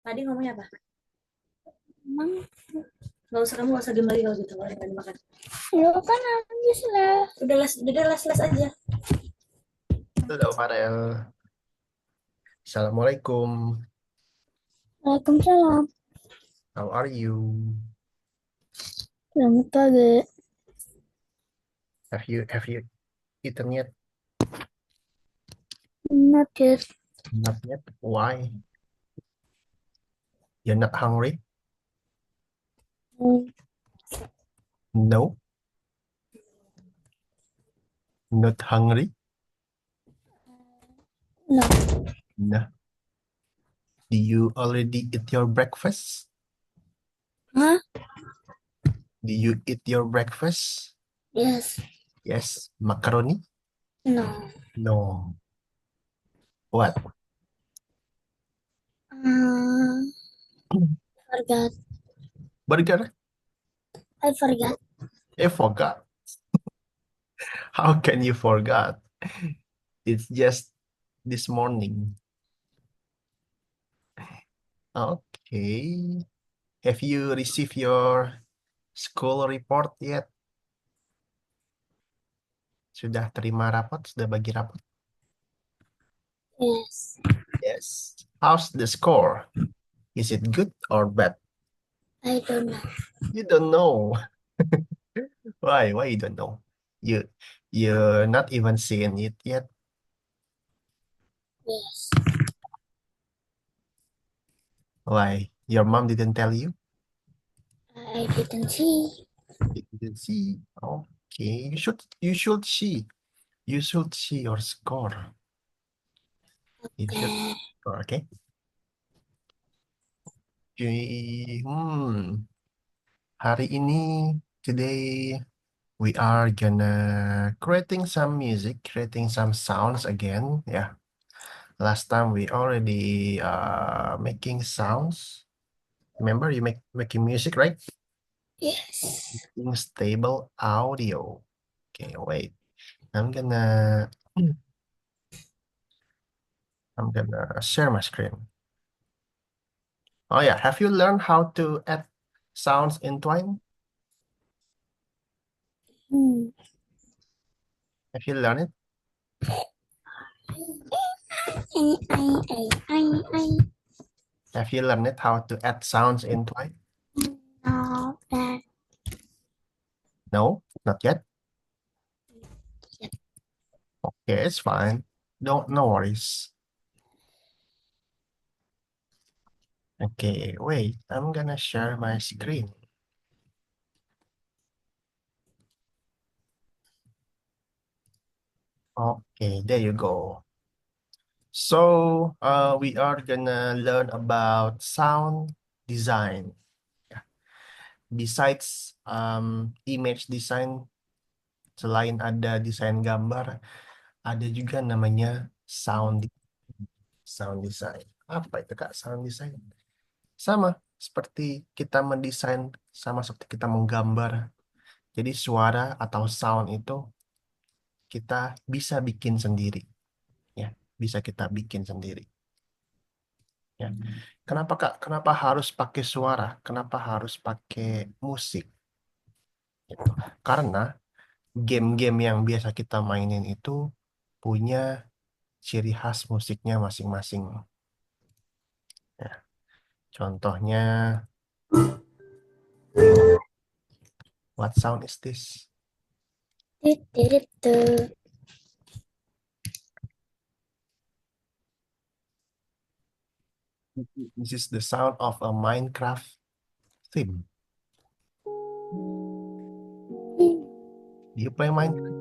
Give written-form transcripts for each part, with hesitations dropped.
Tadi ngomongnya apa? Emang Kamu gak usah diem lagi kalau gitu, kalau lagi makan. lu kan habis lah. Udah les les aja. Halo Farel, Assalamualaikum. Waalaikumsalam. How are you? Selamat pagi. Have you eaten yet? Not yet. Not yet. Why? You're not hungry? Mm, No, not hungry. No. No. Do you already eat your breakfast? Huh? Do you eat your breakfast? Yes. Yes. Macaroni? No. No. What? Uh, Forgot. Burger? I forgot. I forgot. How can you forget? It's just this morning. Okay. Have you received your school report yet? Sudah terima rapot? Sudah bagi rapot? Yes. Yes. How's the score? Is it good or bad? I don't know. You don't know. Why? Why you don't know? You you're not even seeing it yet. Yes. Why? Your mom didn't tell you? I didn't see. You didn't see. Okay. You should see. You should see your score. You should Okay. score, okay? Okay. Hari ini, today, we are gonna creating some music, creating some sounds again. Yeah. Last time we already making sounds. Remember you making music, right? Yes. In stable audio. Okay, wait. I'm gonna I'm gonna share my screen. Oh yeah, have you learned how to add sounds in Twine? Hmm. Have you learned it? I. Have you learned it how to add sounds in Twine? No. That. No, not yet. Yep. Okay, it's fine. Don't no worries. Okay, wait. I'm gonna share my screen. Okay, there you go. So we are gonna learn about sound design. Yeah. Besides image design, selain ada desain gambar, ada juga namanya sound design. Apa itu Kak sound design? Sama seperti kita mendesain, sama seperti kita menggambar. Jadi suara atau sound itu kita bisa bikin sendiri, ya, bisa kita bikin sendiri. Ya. Kenapa Kak? Kenapa harus pakai suara? Kenapa harus pakai musik? Gitu. Karena game-game yang biasa kita mainin itu punya ciri khas musiknya masing-masing. Ya. Contohnya, what sound is this? Did. This is the sound of a Minecraft theme. Do you play Minecraft?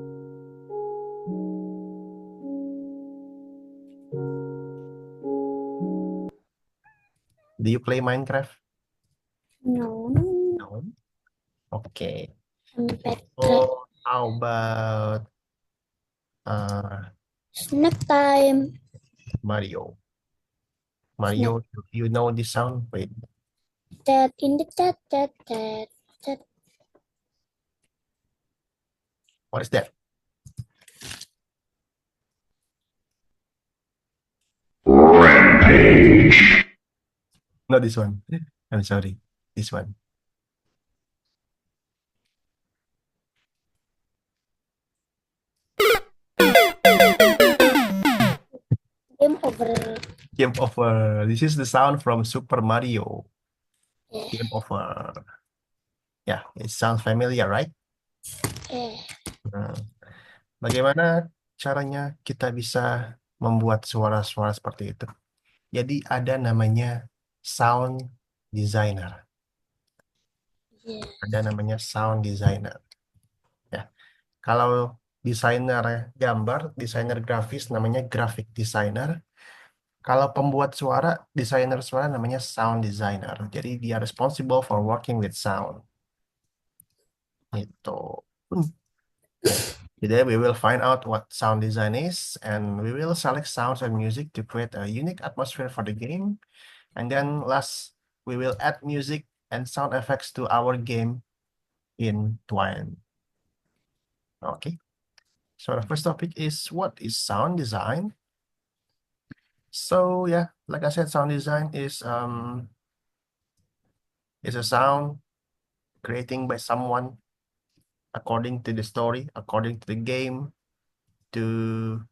Do you play Minecraft? No. No. Okay. I'm back. Oh, how about uh, Snack time. Mario? Snack. Mario, you know this sound? Wait, That in the that. what is that? Rampage. Not this one. I'm sorry. This one. Game over. Game over. This is the sound from Super Mario. Eh, Game over. Yeah, it sounds familiar, right? eh. Nah, bagaimana caranya kita bisa membuat suara-suara seperti itu? Jadi ada namanya sound designer. Yeah. Ada namanya sound designer. Ya, kalau desainer gambar, desainer grafis namanya graphic designer. Kalau pembuat suara, desainer suara namanya sound designer. Jadi dia responsible for working with sound. Itu. Okay. Today we will find out what sound design is, and we will select sounds and music to create a unique atmosphere for the game. And then last, we will add music and sound effects to our game in Twine. Okay. So the first topic is, what is sound design? So yeah, like I said, sound design is a sound creating by someone according to the story, according to the game, to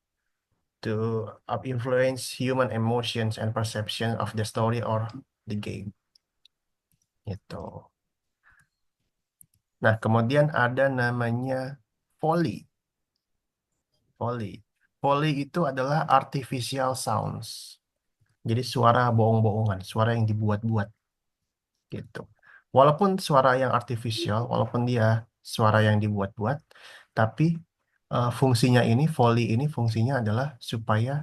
influence human emotions and perception of the story or the game. Gitu. Nah, kemudian ada namanya Foley. Foley. Foley itu adalah artificial sounds. Jadi suara bohong-bohongan, suara yang dibuat-buat gitu. Walaupun suara yang artificial, walaupun dia suara yang dibuat-buat, tapi fungsinya ini, Foley ini fungsinya adalah supaya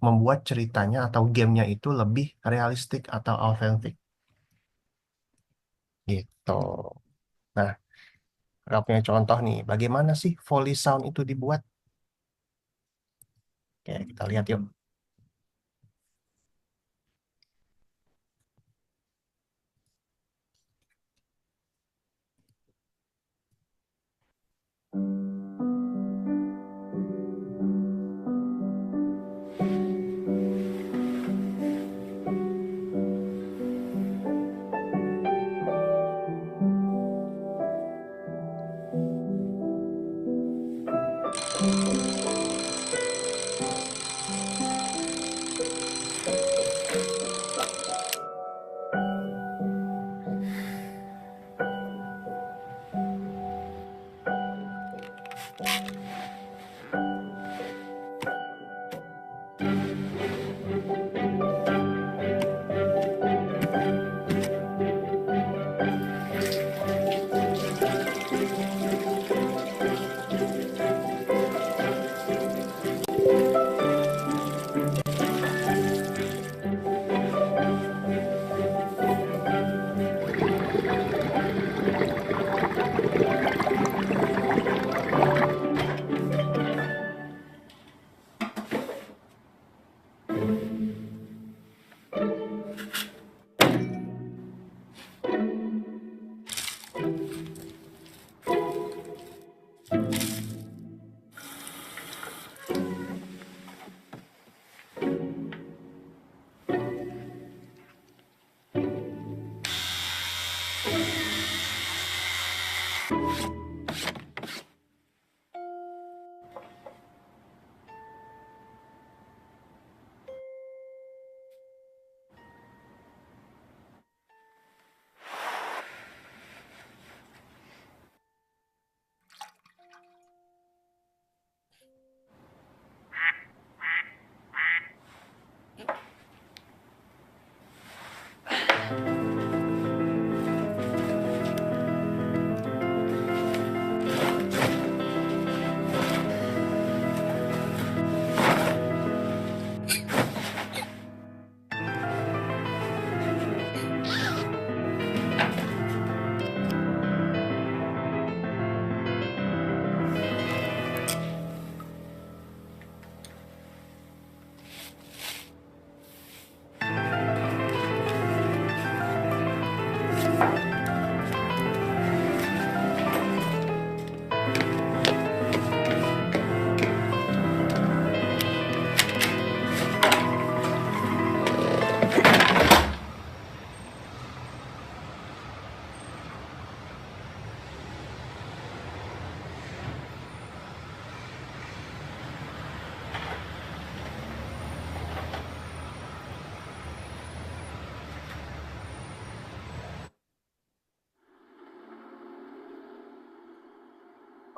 membuat ceritanya atau gamenya itu lebih realistik atau autentik gitu. Nah, kalau punya contoh nih, bagaimana sih Foley sound itu dibuat? Oke, kita lihat yuk.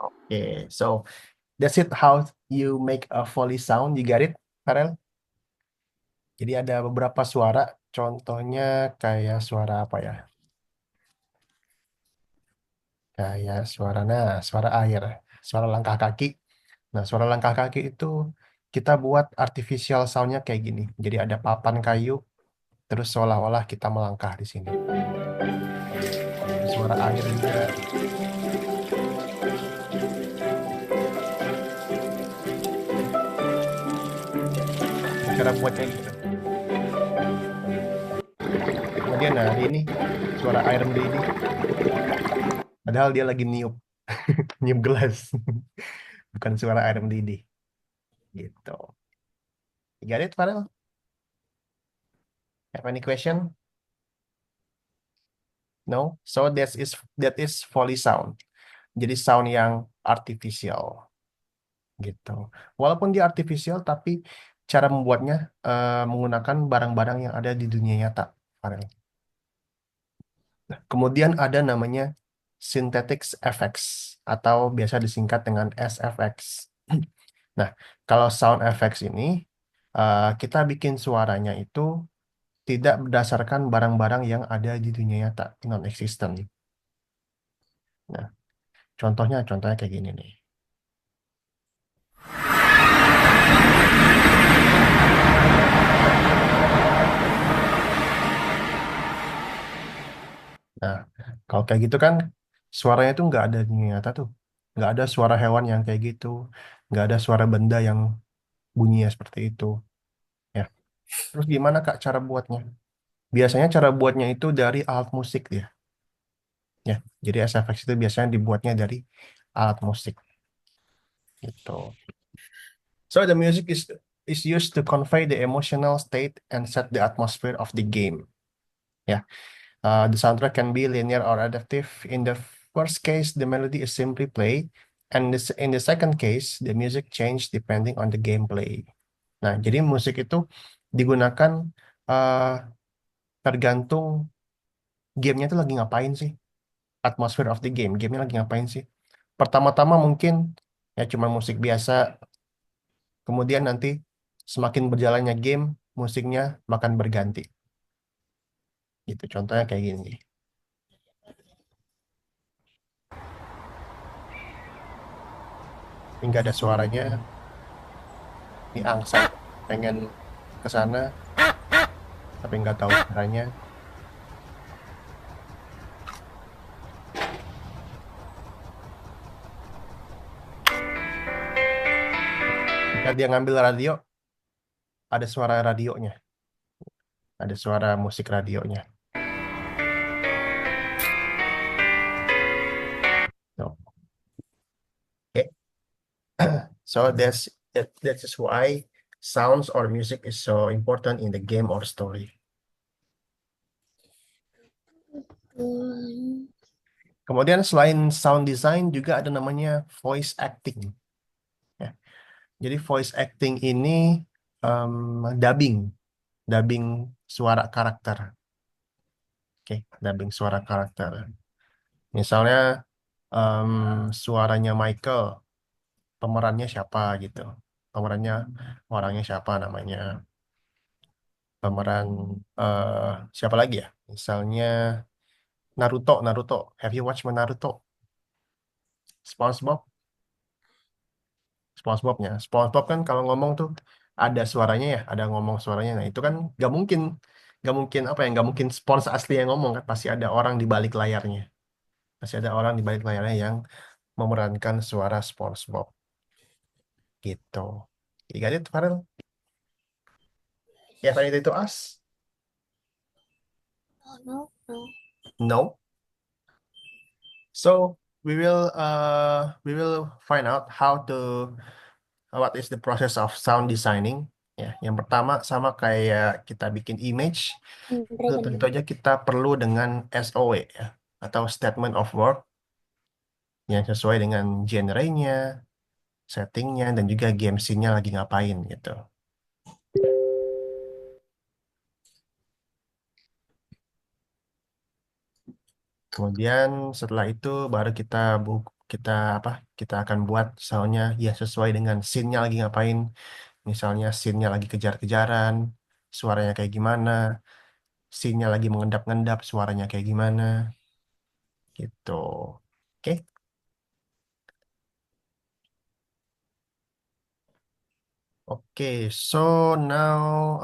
Okay, so that's it how you make a Foley sound. You get it, Farel? Jadi ada beberapa suara, contohnya kayak suara apa ya? Kayak suara air, suara langkah kaki. Nah, suara langkah kaki itu kita buat artificial soundnya kayak gini. Jadi ada papan kayu, terus seolah-olah kita melangkah di sini. Suara air juga. Cara buatnya gitu. Kemudian nah ini suara air mendidih. Padahal dia lagi niup, niup gelas. Bukan suara air mendidih. Gitu. You got it, Farel? Have any question? No? So that is Foley sound. Jadi sound yang artificial. Gitu. Walaupun dia artificial, tapi cara membuatnya menggunakan barang-barang yang ada di dunia nyata, Farel. Nah, kemudian ada namanya synthetic effects atau biasa disingkat dengan SFX. Nah, kalau sound effects ini kita bikin suaranya itu tidak berdasarkan barang-barang yang ada di dunia nyata, non-existent. Nah, contohnya kayak gini nih. Nah, kalau kayak gitu kan suaranya tuh nggak ada di dunia nyata tuh. Nggak ada suara hewan yang kayak gitu. Nggak ada suara benda yang bunyinya seperti itu. Ya. Terus gimana Kak cara buatnya? Biasanya cara buatnya itu dari alat musik dia. Ya. Jadi SFX itu biasanya dibuatnya dari alat musik. Gitu. So the music is used to convey the emotional state and set the atmosphere of the game. Ya. The soundtrack can be linear or adaptive. In the first case, the melody is simply played, and in the second case, the music change depending on the gameplay. Nah, jadi musik itu digunakan uh, tergantung gamenya itu lagi ngapain sih, atmosphere of the game, gamenya lagi ngapain sih. Pertama-tama mungkin ya cuma musik biasa, kemudian nanti semakin berjalannya game, musiknya makan berganti. Gitu, contohnya kayak gini. Hingga ada suaranya. Ini angsa pengen ke sana tapi nggak tahu caranya. Ketika dia ngambil radio, ada suara radionya, ada suara musik radionya. So, okay. So that is why sounds or music is so important in the game or story. Kemudian selain sound design juga ada namanya voice acting. Ya. Jadi voice acting ini dubbing, dubbing suara karakter. Oke, dubbing suara karakter. Misalnya suaranya Michael, pemerannya siapa gitu. Pemerannya orangnya siapa namanya. Pemeran siapa lagi ya? Misalnya Naruto. Have you watched Naruto? SpongeBob? SpongeBobnya. SpongeBob kan kalau ngomong tuh ada suaranya ya, ada ngomong suaranya. Nah itu kan nggak mungkin apa ya, nggak mungkin Spons asli yang ngomong kan, pasti ada orang di balik layarnya. Pasti ada orang di balik layarnya yang memerankan suara SpongeBob gitu. You got it, Farel? You have anything to ask? Oh, no, no. No. So we will find out how to what is the process of sound designing. Ya, yang pertama sama kayak kita bikin image, itu tentu Dragon. aja kita perlu dengan SOW ya, atau statement of work yang sesuai dengan genre-nya, settingnya, dan juga game scene-nya lagi ngapain gitu. Kemudian setelah itu baru kita kita apa? Kita akan buat soundnya ya sesuai dengan scene-nya lagi ngapain. Misalnya scene-nya lagi kejar-kejaran, suaranya kayak gimana. Scene-nya lagi mengendap-ngendap, suaranya kayak gimana. Gitu. Oke. Oke, so now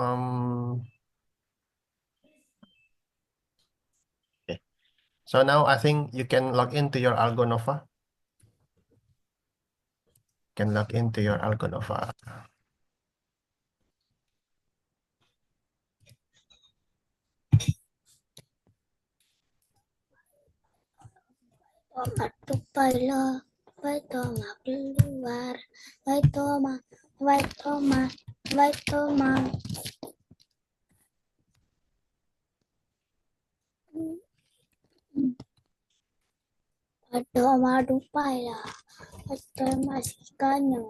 okay. So now I think you can log into your AlgoNova. Can log into your AlgoNova. Tomat tupalo, vai tomat keluar, vai tomat, vai tomat, vai tomat. Vai tomat tupalo, vai tomat ikannya.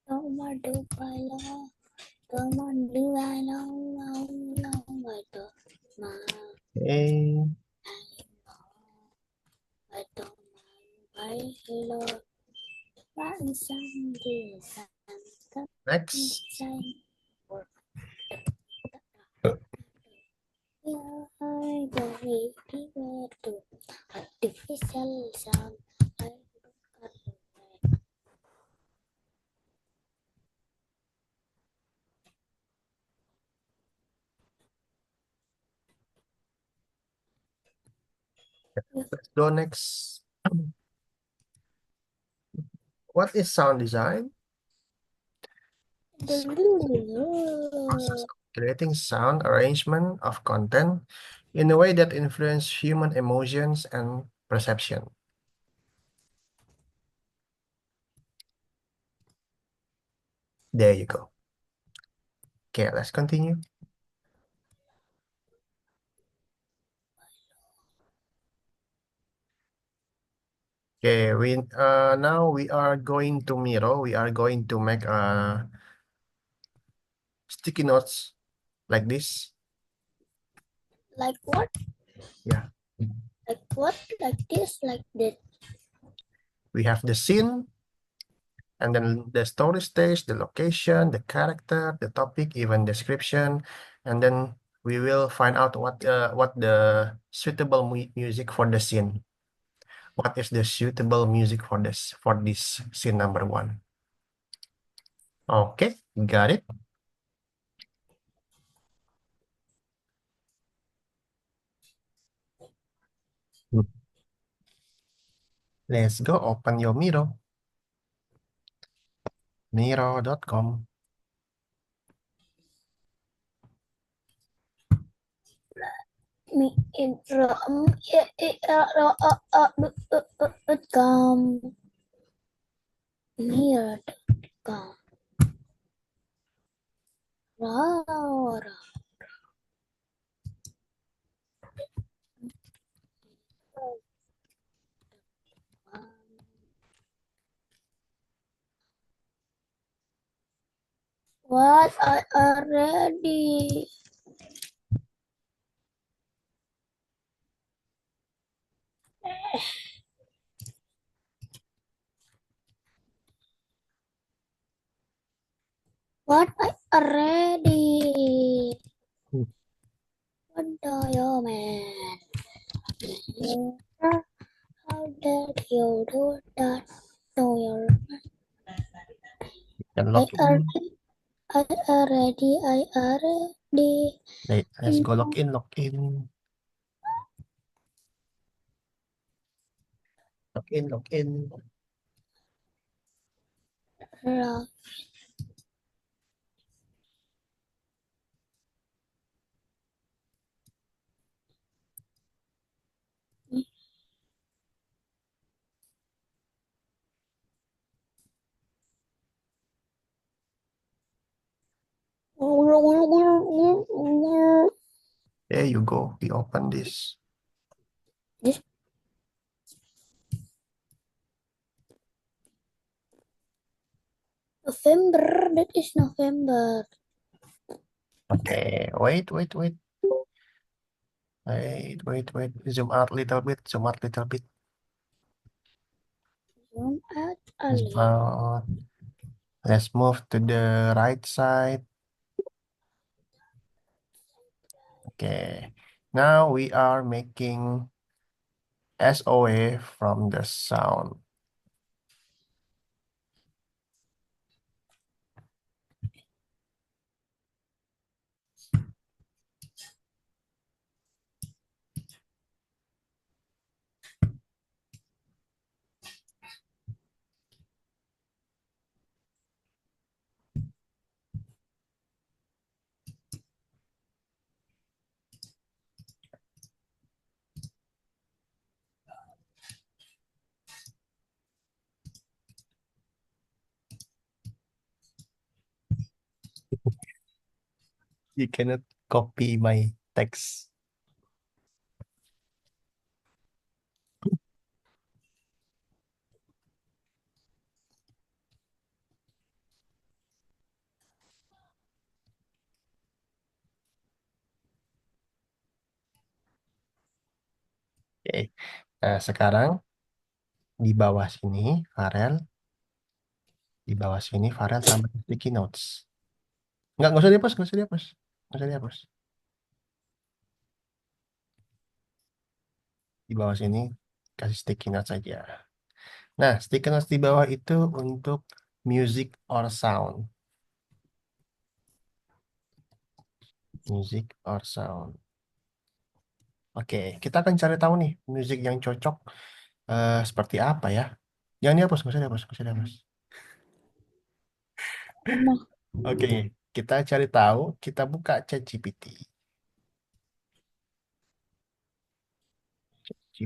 Tomat tupalo, tomat tupalo, vai tomat. Okay. Vai tomat, vai lo, vai sangue, Next. sangue. I go everywhere to artificial sound. I look at the way. Let's go next. What is sound design? Process of creating sound arrangement of content in a way that influence human emotions and perception. There you go. Okay, let's continue. Okay, now we are going to Miro. We are going to make sticky notes like this. Like what? Yeah. Like what? Like this? Like that? We have the scene, and then the story stage, the location, the character, the topic, even description, and then we will find out what the suitable music for the scene. What is the suitable music for this scene number 1? Okay, got it. Let's go open your Miro. Miro.com. Me intro com here.com. What? I already. What? I already. What do you mean? How did you do that to your? Can I log in. already. Let's go log in. Log in. Log in. Log in. Log. There you go. We open this. This November. That is November. Okay, wait. Wait. Zoom out little bit. Zoom out little bit. Zoom out a Zoom little. out. Let's move to the right side. Okay. Now we are making SOA from the sound. You cannot copy my text. Oke. Nah, sekarang di bawah sini, Farel. Di bawah sini, Farel tambah sticky notes. Nggak usah dihapus, nggak usah dihapus. Nggak usah dihapus. Di bawah sini, kasih sticky notes saja. Nah, sticky notes di bawah itu untuk music or sound. Music or sound. Oke, kita akan cari tahu nih, musik yang cocok seperti apa ya. Jangan dihapus, nggak usah dihapus, nggak usah dihapus. Nah, Oke, kita cari tahu, kita buka ChatGPT.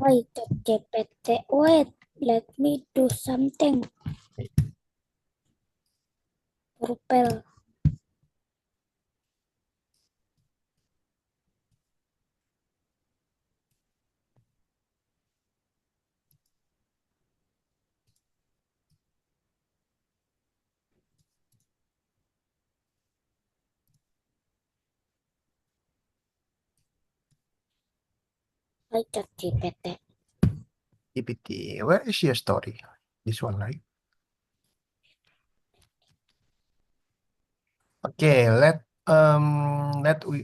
wait, GPT. Wait, let me do something. Purple. Wait, GPT. GPT, where is your story? This one, right? Oke, let we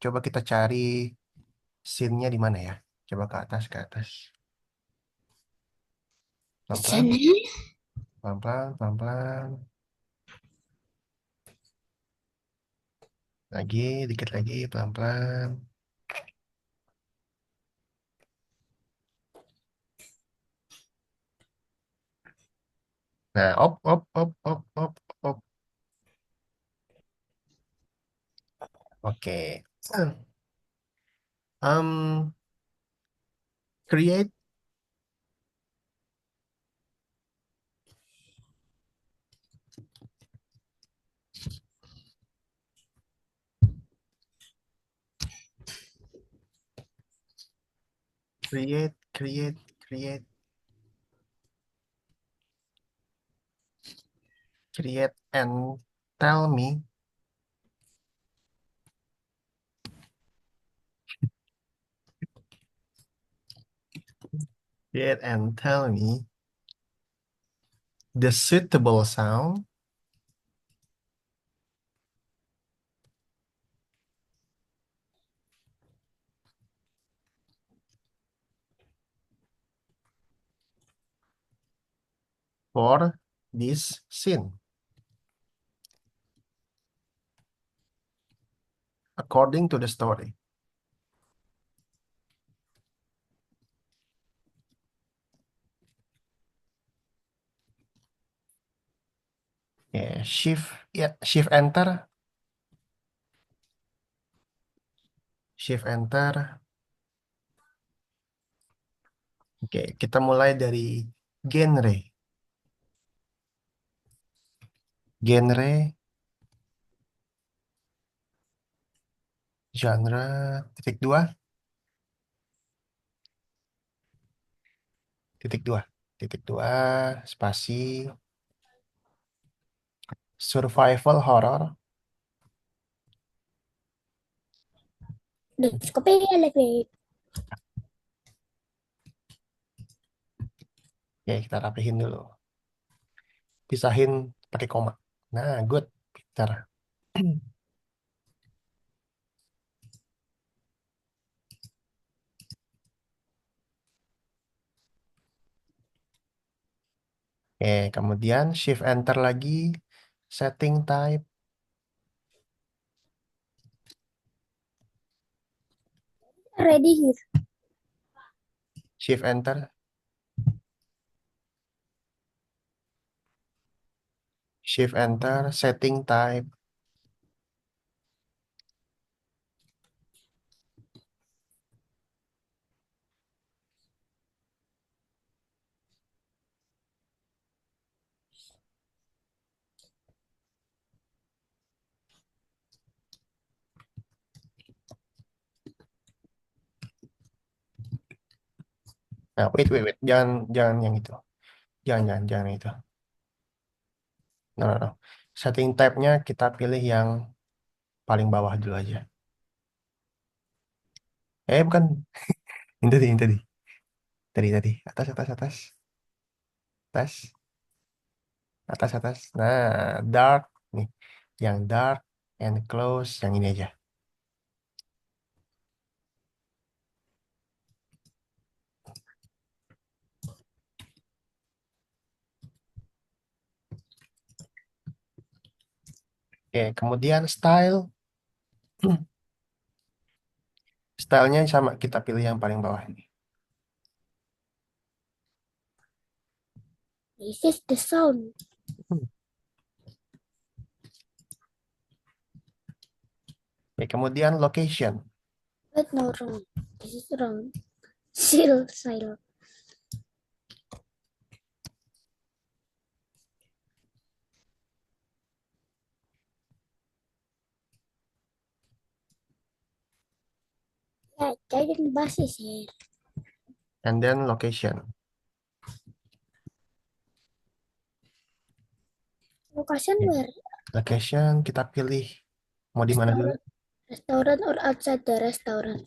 coba kita cari scene-nya di mana ya? Coba ke atas, ke atas. Pelan-pelan, Sana. pelan-pelan, pelan-pelan. Lagi, dikit lagi, pelan-pelan. Nah, op, op. Oke. Um, create, create, create, and tell me, create and tell me the suitable sound for this scene according to the story. Ya, shift enter, shift enter. Oke, kita mulai dari genre. Genre, genre, titik dua, titik dua, titik dua, spasi, survival horror, Let's copy elevate. Oke, kita rapihin dulu. Pisahin pakai koma. Nah, good. Pintar. Oke, kemudian shift enter lagi. Setting type. Ready here. Shift enter. Shift enter. Setting type. Nah, wait. Jangan yang itu. Jangan yang itu. No. Setting type-nya kita pilih yang paling bawah dulu aja. Bukan. Ini tadi, ini tadi. Tadi. Atas. Atas. Atas. Nah, dark. Nih. Yang dark and close. Yang ini aja. Oke, kemudian style. Stylenya sama, kita pilih yang paling bawah ini. This is the sound. Oke, kemudian location. Wait, no, wrong. This is wrong. Seal. Yeah, giant bus is here. And then location. Location Oke. where? Location kita pilih. Mau di mana dulu? Restaurant or outside the restaurant?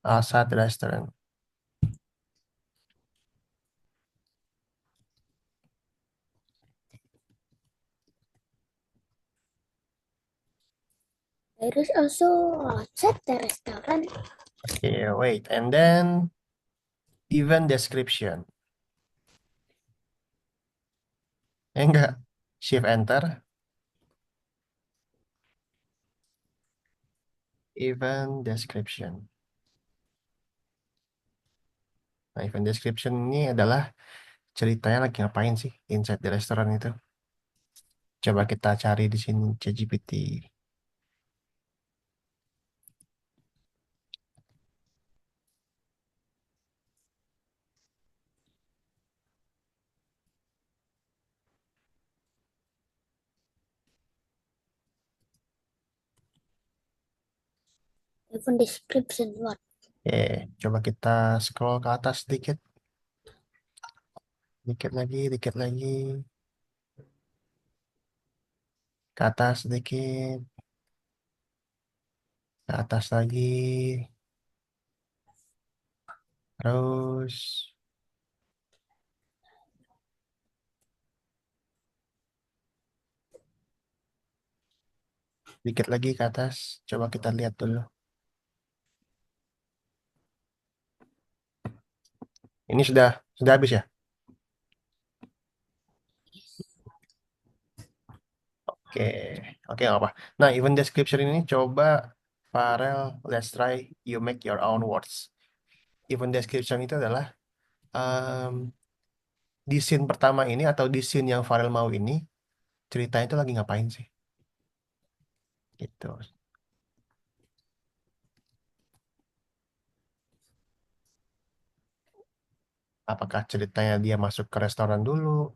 Outside restaurant. There is also outside the restaurant. Okay, wait. And then event description. Enggak. Shift enter. Event description. Nah, event description ini adalah ceritanya lagi ngapain sih inside the restoran itu. Coba kita cari di sini ChatGPT. Even description what? Oke, coba kita scroll ke atas sedikit. Dikit lagi. Ke atas sedikit. Ke atas lagi. Terus dikit lagi ke atas. Coba kita lihat dulu. Ini sudah habis ya? Oke, oke nggak apa. Nah, event description ini coba Farel, let's try you make your own words. Event description itu adalah em, di scene pertama ini atau di scene yang Farel mau ini ceritanya itu lagi ngapain sih? Gitu. Apakah ceritanya dia masuk ke restoran dulu?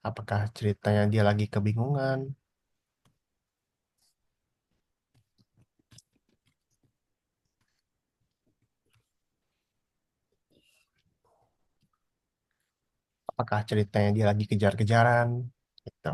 Apakah ceritanya dia lagi kebingungan? Apakah ceritanya dia lagi kejar-kejaran? Gitu.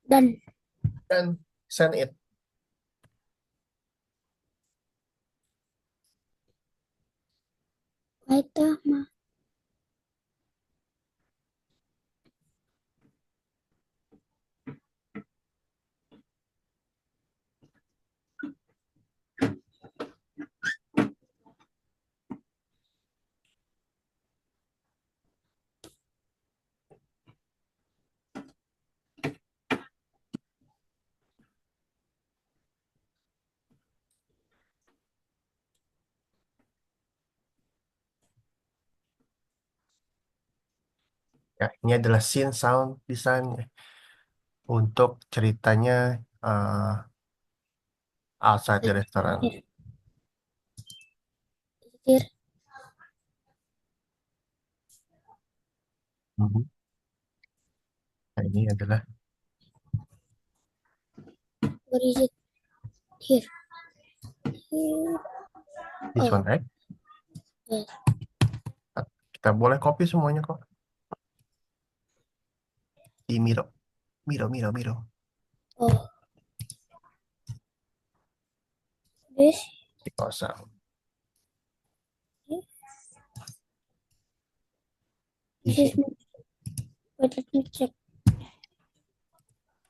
Dan dan send it. weiter mah. Ya, ini adalah scene sound design ya. Untuk ceritanya outside the restaurant. Titir. Mhm. Nah, ini adalah What is it? Here. Here. this Oh, one, right? yes. Kita boleh copy semuanya kok. Di Miro. Miro, Miro, Miro. Oh, this. Di kosan. Di This is sini. wait, let me check.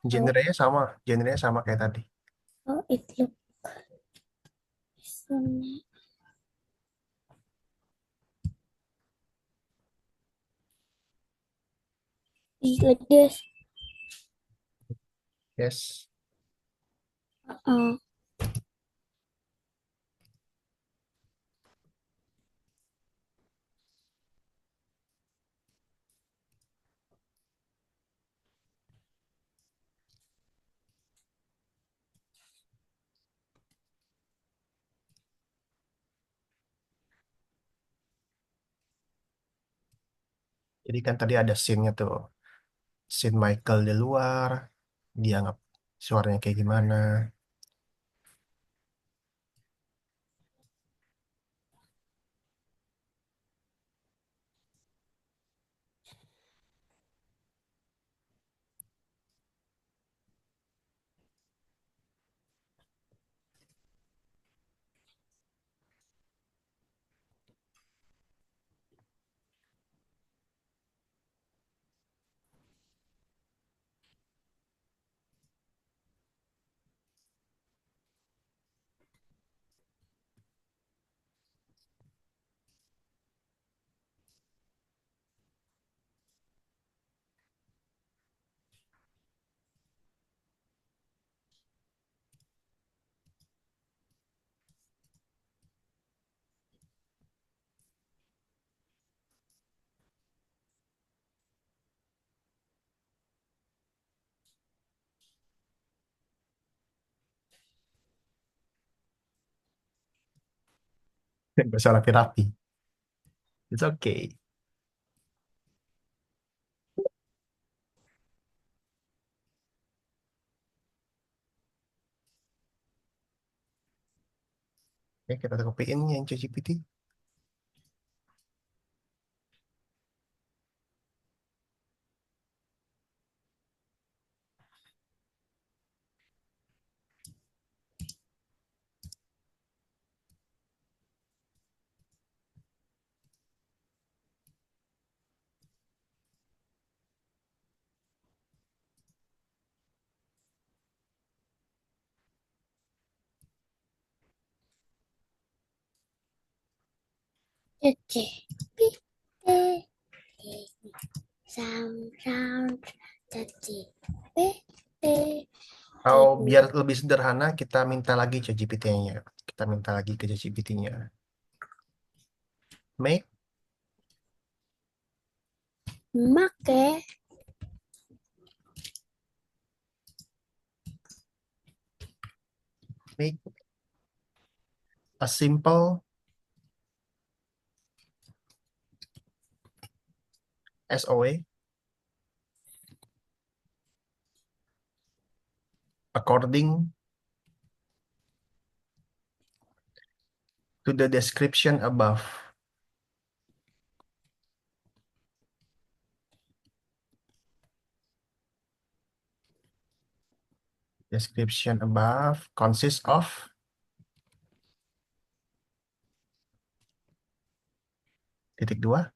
Oh, Genrenya sama. Genrenya sama kayak tadi. how it look. Is like this. Yes. Uh, Jadi kan tadi ada scene-nya tuh. Scene Michael di luar. Dia nggak suaranya kayak gimana. Nggak usah rapi-rapi. It's okay. Ya, kita copy-in yang ChatGPT. Cece. Pite. Sound. Cece. Pite. Kalau Give me. biar lebih sederhana, kita minta lagi ChatGPT-nya. Kita minta lagi ke ChatGPT-nya. Make, Make. make a simple SOA according to the description above. Description above consists of titik dua.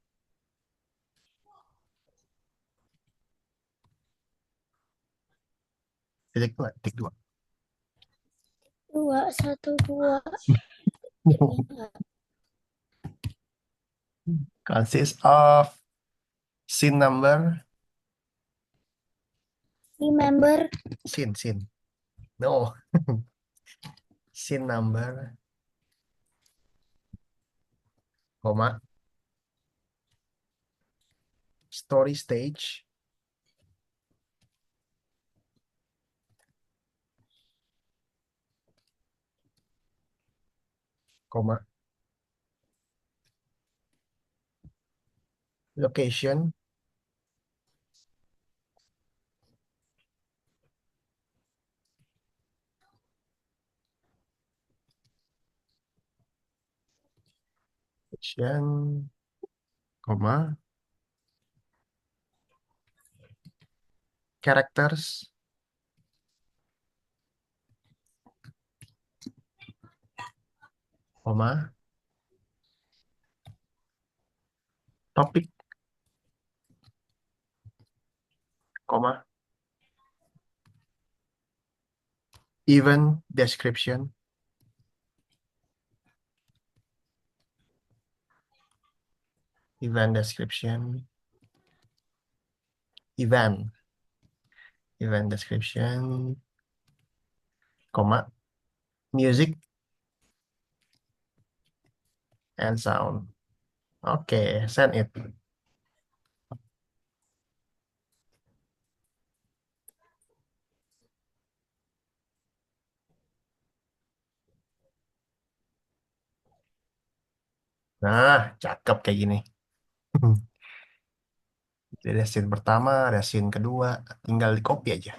Titik dua. Dua, satu, dua. Tiga. Consists of scene number. Remember, Scene. No. Scene number, koma, story stage, koma, location, location, koma, characters, koma, topik, koma, event description, event description, event, event description, koma, music and sound. Oke, send it. Nah, cakep kayak gini. Jadi ada scene pertama, ada scene kedua, tinggal di copy aja.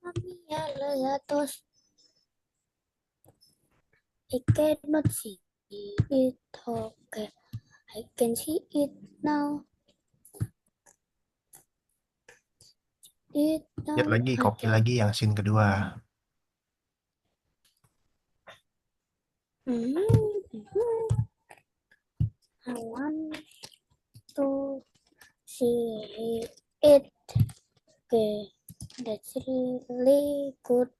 Mamiya Legatos. I cannot see it. Okay, I can see it now. It Lihat now. lagi, copy lagi yang scene kedua. I want to see it. Okay, that's really good.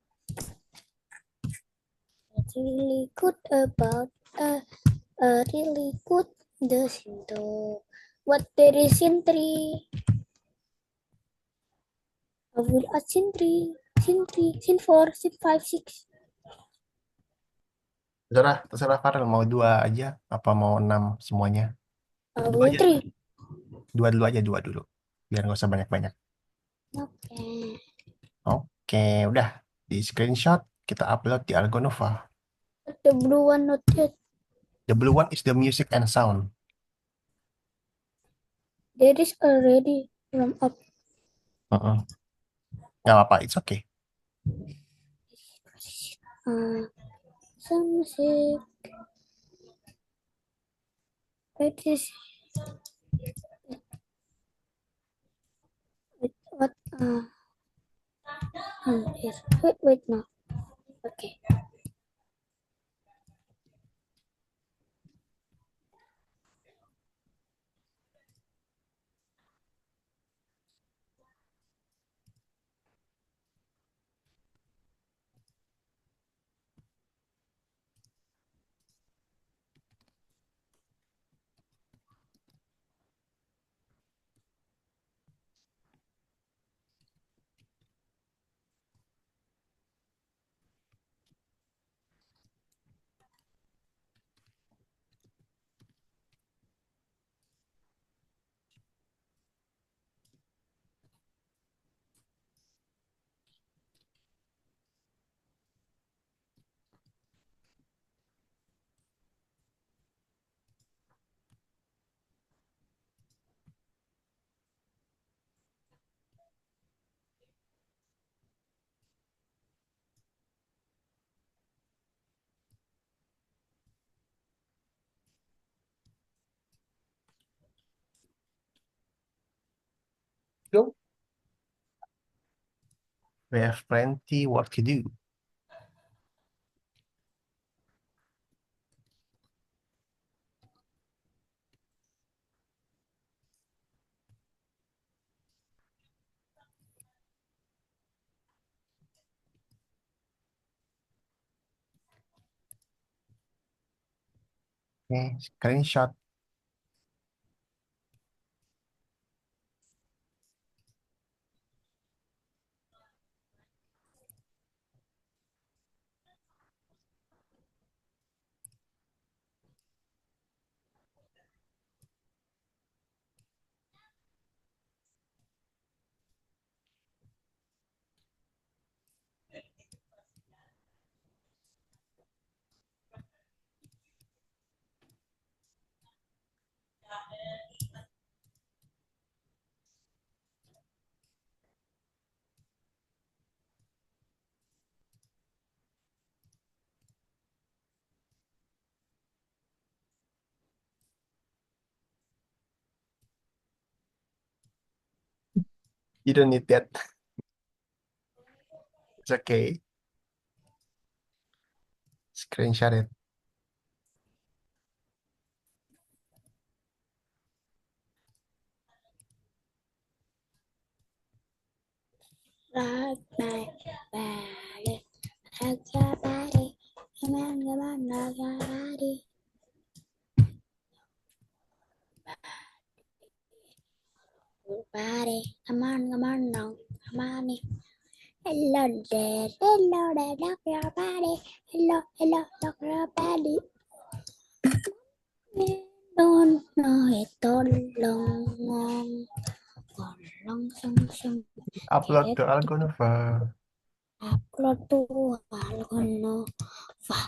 That's really good about a really good the scene two. What there is in three? I will add scene three, scene four, scene five, six. Terserah Farel mau dua aja, apa mau 6 semuanya? I Dua will aja, three. dua dulu aja, dua dulu. Biar nggak usah banyak-banyak. Okay. Oke, udah. Di screenshot, kita upload di Argonova. The blue one not yet. The blue one is the music and sound. There is already from up. Nggak apa-apa, it's okay. Some say it is what here. Wait no. Okay. We have plenty work to do. Okay, screenshot. You don't need that. It's okay. Screenshot it. Rock my body, rock your body, come on, rock your body. Body, come on, no, come on. Hello there, rock your body. Hello, rock your body. Don't know it all long, song. Upload to Algonova. Upload to Algonova.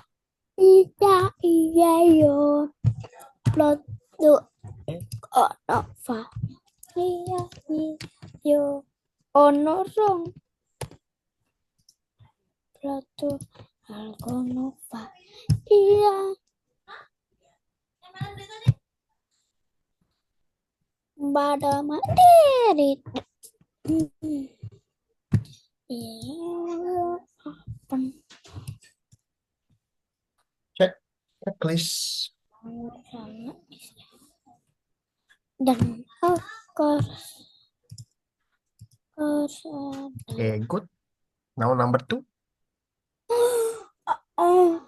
Iya yo. Upload to Algonova. Iya yo. Oh no wrong. Upload to Algonova. Iya. Pada mandiri. Check checklist. Dan of course. Okay, good. Now number 2. Oh.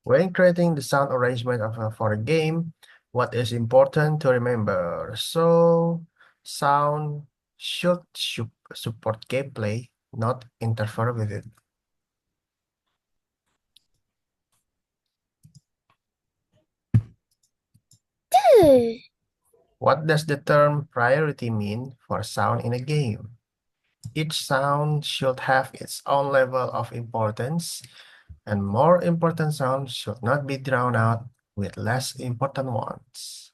When creating the sound arrangement for a game, what is important to remember? So, sound should support gameplay, not interfere with it. What does the term priority mean for sound in a game? Each sound should have its own level of importance, and more important sounds should not be drowned out with less important ones.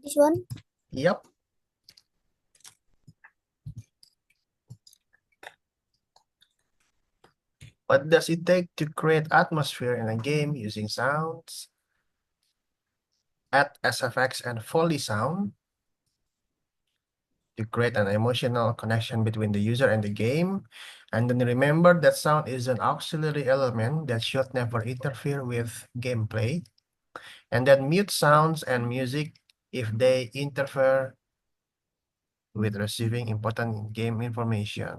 This one? Yep. What does it take to create atmosphere in a game using sounds? Add SFX and Foley sound to create an emotional connection between the user and the game. And then remember that sound is an auxiliary element that should never interfere with gameplay. And then mute sounds and music if they interfere with receiving important game information.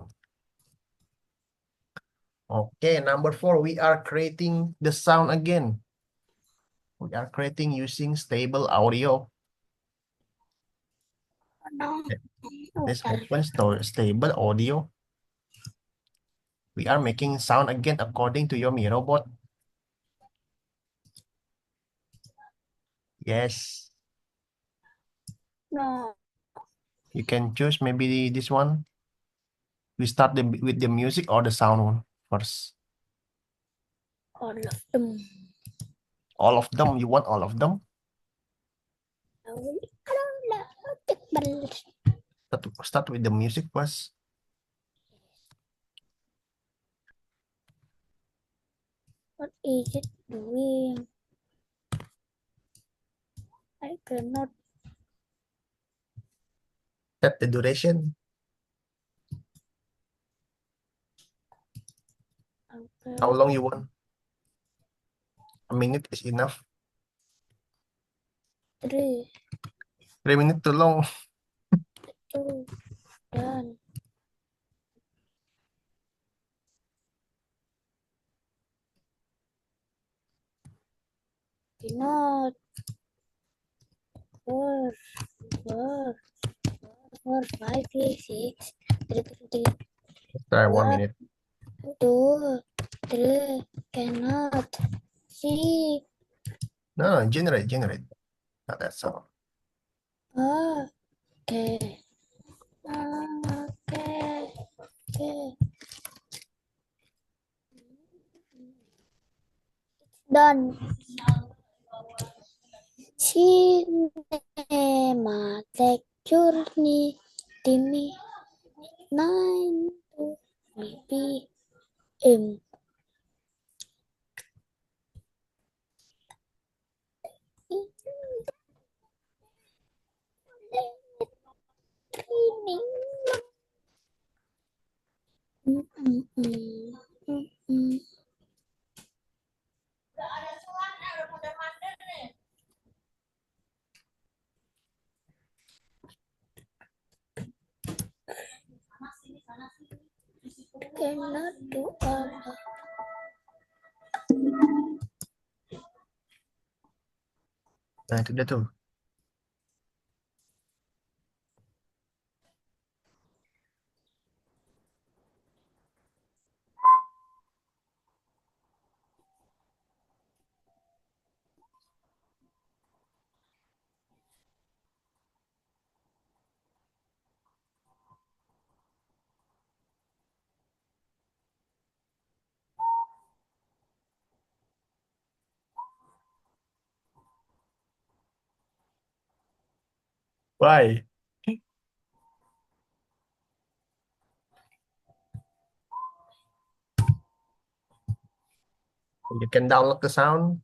Okay, number 4, we are creating the sound again. We are creating using stable audio. No. This opens to stable audio. We are making sound again according to your Mi Robot. Yes. No. You can choose maybe this one. We start with the music or the sound one first. All of them. All of them. You want all of them? start with the music was. What is it doing? I cannot. Set the duration. Okay. How long you want? A minute is enough. 3, 3 minutes too long. 2, done. Cannot. 4, 4, 4, 5, 6, 3, Try 1 minute. 2, 3, cannot. See. No, generate. Not that sound. Okay. Okay. Done. Cinematic journey. Timmy. 9 to BPM. Cannot do apa. Nah, itu dia tuh. Why? You can download the sound.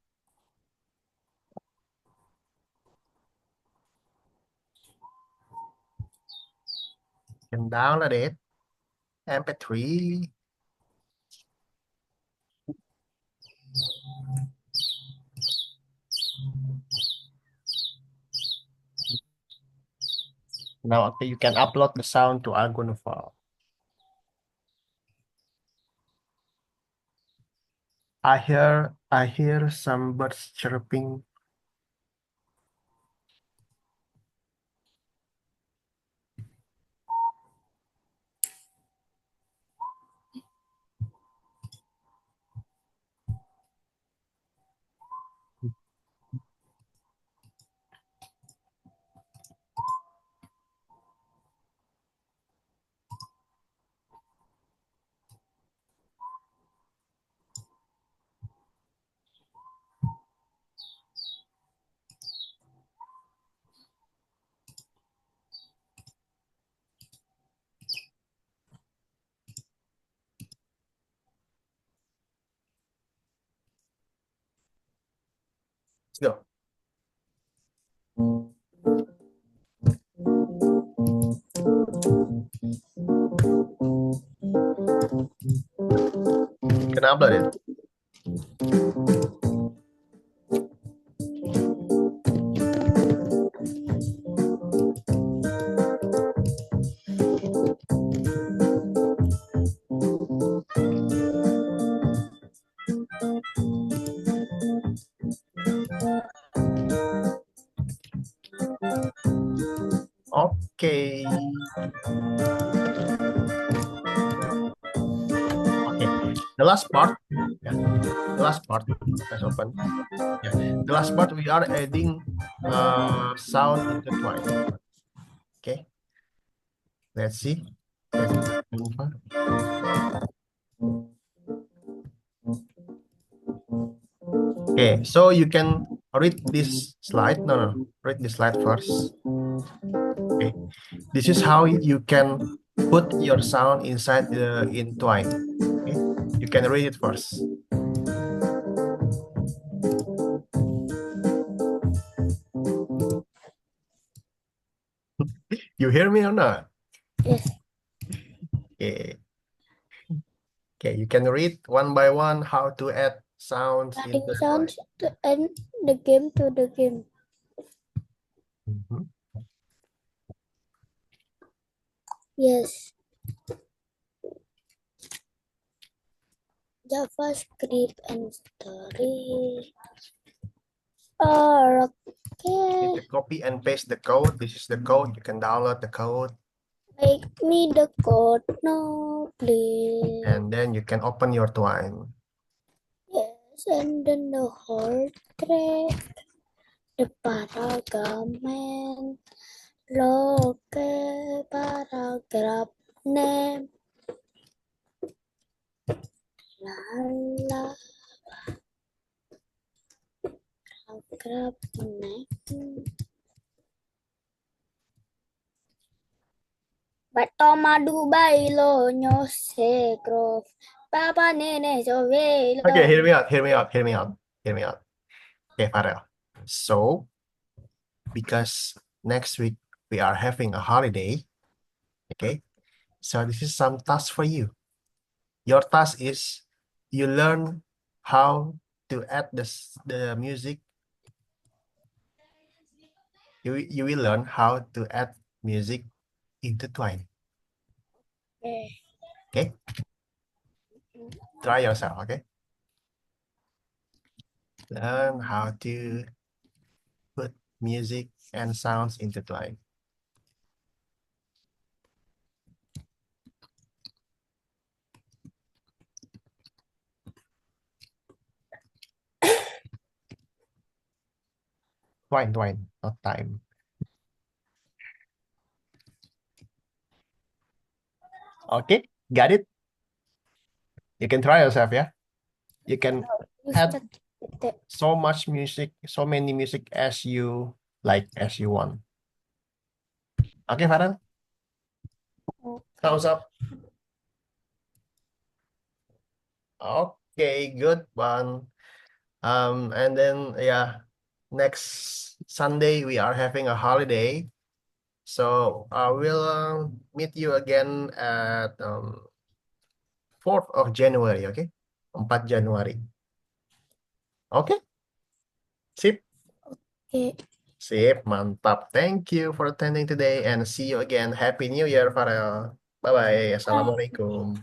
You can download it. MP3. Now, okay, you can upload the sound to Argono file. I hear some birds chirping. Let's go. You can upload it. Okay. Okay. The last part. Yeah. The last part. Let's open. Yeah. The last part we are adding sound intertwine. Okay. Let's see. Okay, so you can read this slide. No, read the slide first. Okay, This is how you can put your sound inside the in Twine. Okay, you can read it first. You hear me or not? Yes. Okay. Okay, you can read one by one how to add sounds Adding into sounds to end the game to the game. Mhm. Yes. JavaScript and story. You Okay. need to copy and paste the code. This is the code. You can download the code, Make me the code. No, please. and then you can open your Twine. Yes, and then the whole thread. The paragraph loke paragraph name. La la paragraph name. Batoma Dubai lo nyose grove. Papa nene jove Okay, hear lo. me out. Hear me out. Hear me out. Hear me out. Okay, Farel. So, because next week we are having a holiday, okay? So this is some task for you. Your task is you learn how to add the music. You will learn how to add music into Twine. Okay? Try yourself, okay? Learn how to put music and sounds into Twine. Twine, not time. Okay, got it? You can try yourself, yeah? You can add so much music, so many music as you like, as you want. Okay, Farel? Thumbs up. Okay, good one. And then yeah, next Sunday we are having a holiday. So I will meet you again at 4th of January, okay? 4 Januari. Okay? Sip? Okay. Sip, mantap. Thank you for attending today and see you again. Happy New Year, Farel. Bye-bye. Assalamualaikum.